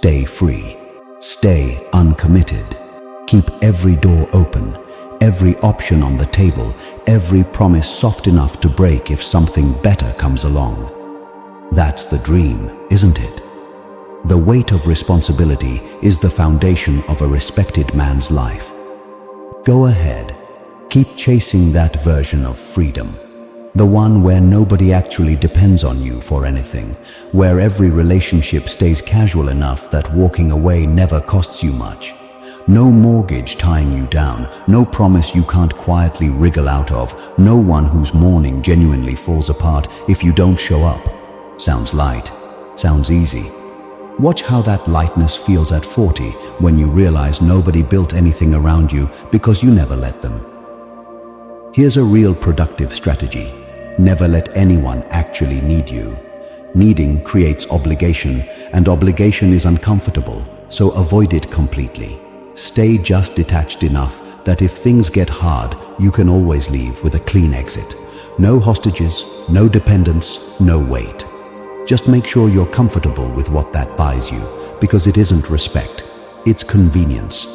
Stay free. Stay uncommitted. Keep every door open, every option on the table, every promise soft enough to break if something better comes along. That's the dream, isn't it? The weight of responsibility is the foundation of a respected man's life. Go ahead. Keep chasing that version of freedom. The one where nobody actually depends on you for anything, where every relationship stays casual enough that walking away never costs you much. No mortgage tying you down, no promise you can't quietly wriggle out of, no one whose morning genuinely falls apart if you don't show up. Sounds light, sounds easy. Watch how that lightness feels at 40 when you realize nobody built anything around you because you never let them. Here's a real productive strategy. Never let anyone actually need you. Needing creates obligation, and obligation is uncomfortable, so avoid it completely. Stay just detached enough that if things get hard, you can always leave with a clean exit. No hostages, no dependence, no weight. Just make sure you're comfortable with what that buys you, because it isn't respect, it's convenience.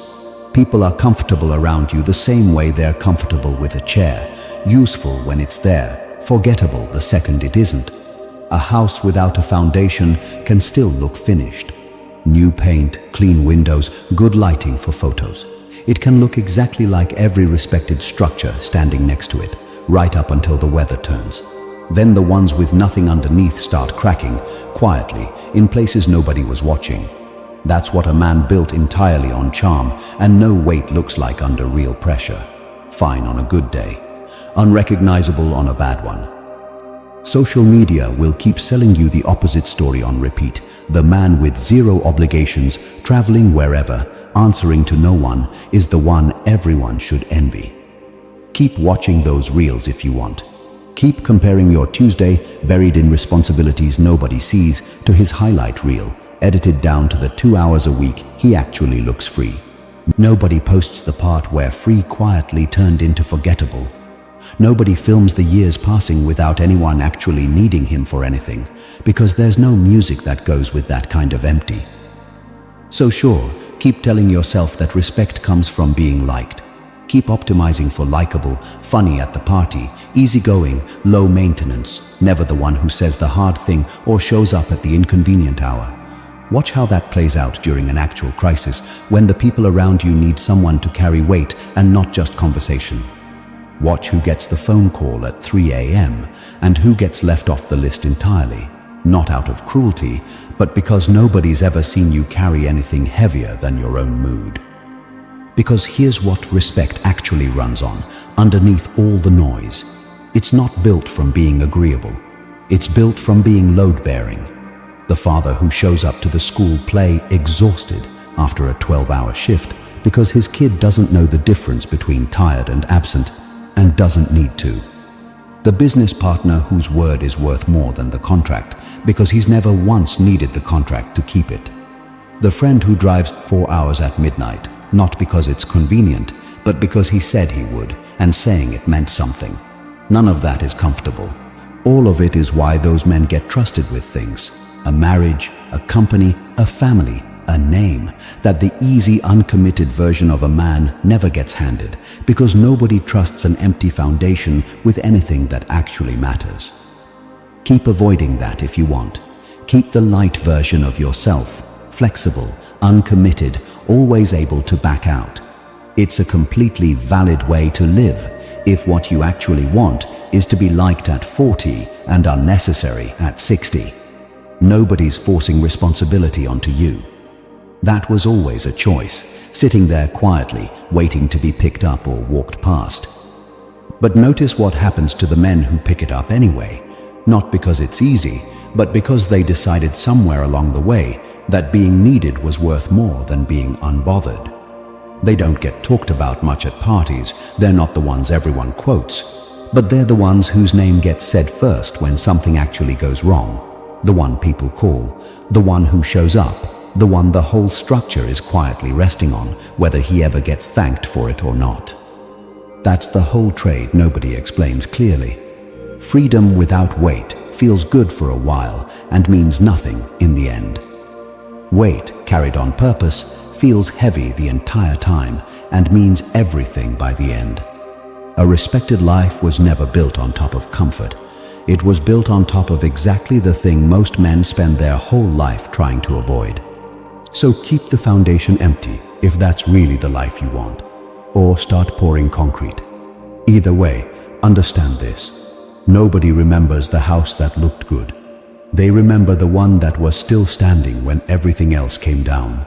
People are comfortable around you the same way they're comfortable with a chair, useful when it's there, forgettable the second it isn't. A house without a foundation can still look finished. New paint, clean windows, good lighting for photos. It can look exactly like every respected structure standing next to it, right up until the weather turns. Then the ones with nothing underneath start cracking, quietly, in places nobody was watching. That's what a man built entirely on charm, and no weight looks like under real pressure. Fine on a good day, unrecognizable on a bad one. Social media will keep selling you the opposite story on repeat. The man with zero obligations, traveling wherever, answering to no one, is the one everyone should envy. Keep watching those reels if you want. Keep comparing your Tuesday, buried in responsibilities nobody sees, to his highlight reel, edited down to the 2 hours a week he actually looks free. Nobody posts the part where free quietly turned into forgettable. Nobody films the years passing without anyone actually needing him for anything, because there's no music that goes with that kind of empty. So sure, keep telling yourself that respect comes from being liked. Keep optimizing for likable, funny at the party, easygoing, low maintenance, never the one who says the hard thing or shows up at the inconvenient hour. Watch how that plays out during an actual crisis, when the people around you need someone to carry weight and not just conversation. Watch who gets the phone call at 3 a.m. and who gets left off the list entirely, not out of cruelty, but because nobody's ever seen you carry anything heavier than your own mood. Because here's what respect actually runs on, underneath all the noise. It's not built from being agreeable. It's built from being load-bearing. The father who shows up to the school play exhausted after a 12-hour shift because his kid doesn't know the difference between tired and absent, and doesn't need to. The business partner whose word is worth more than the contract because he's never once needed the contract to keep it. The friend who drives 4 hours at midnight, not because it's convenient, but because he said he would, and saying it meant something. None of that is comfortable. All of it is why those men get trusted with things. A marriage, a company, a family, a name, that the easy, uncommitted version of a man never gets handed, because nobody trusts an empty foundation with anything that actually matters. Keep avoiding that if you want. Keep the light version of yourself, flexible, uncommitted, always able to back out. It's a completely valid way to live if what you actually want is to be liked at 40 and unnecessary at 60. Nobody's forcing responsibility onto you. That was always a choice, sitting there quietly, waiting to be picked up or walked past. But notice what happens to the men who pick it up anyway, not because it's easy, but because they decided somewhere along the way that being needed was worth more than being unbothered. They don't get talked about much at parties, they're not the ones everyone quotes, but they're the ones whose name gets said first when something actually goes wrong, the one people call, the one who shows up, the one the whole structure is quietly resting on, whether he ever gets thanked for it or not. That's the whole trade nobody explains clearly. Freedom without weight feels good for a while and means nothing in the end. Weight carried on purpose feels heavy the entire time and means everything by the end. A respected life was never built on top of comfort. It was built on top of exactly the thing most men spend their whole life trying to avoid. So keep the foundation empty if that's really the life you want, or start pouring concrete. Either way, understand this. Nobody remembers the house that looked good. They remember the one that was still standing when everything else came down.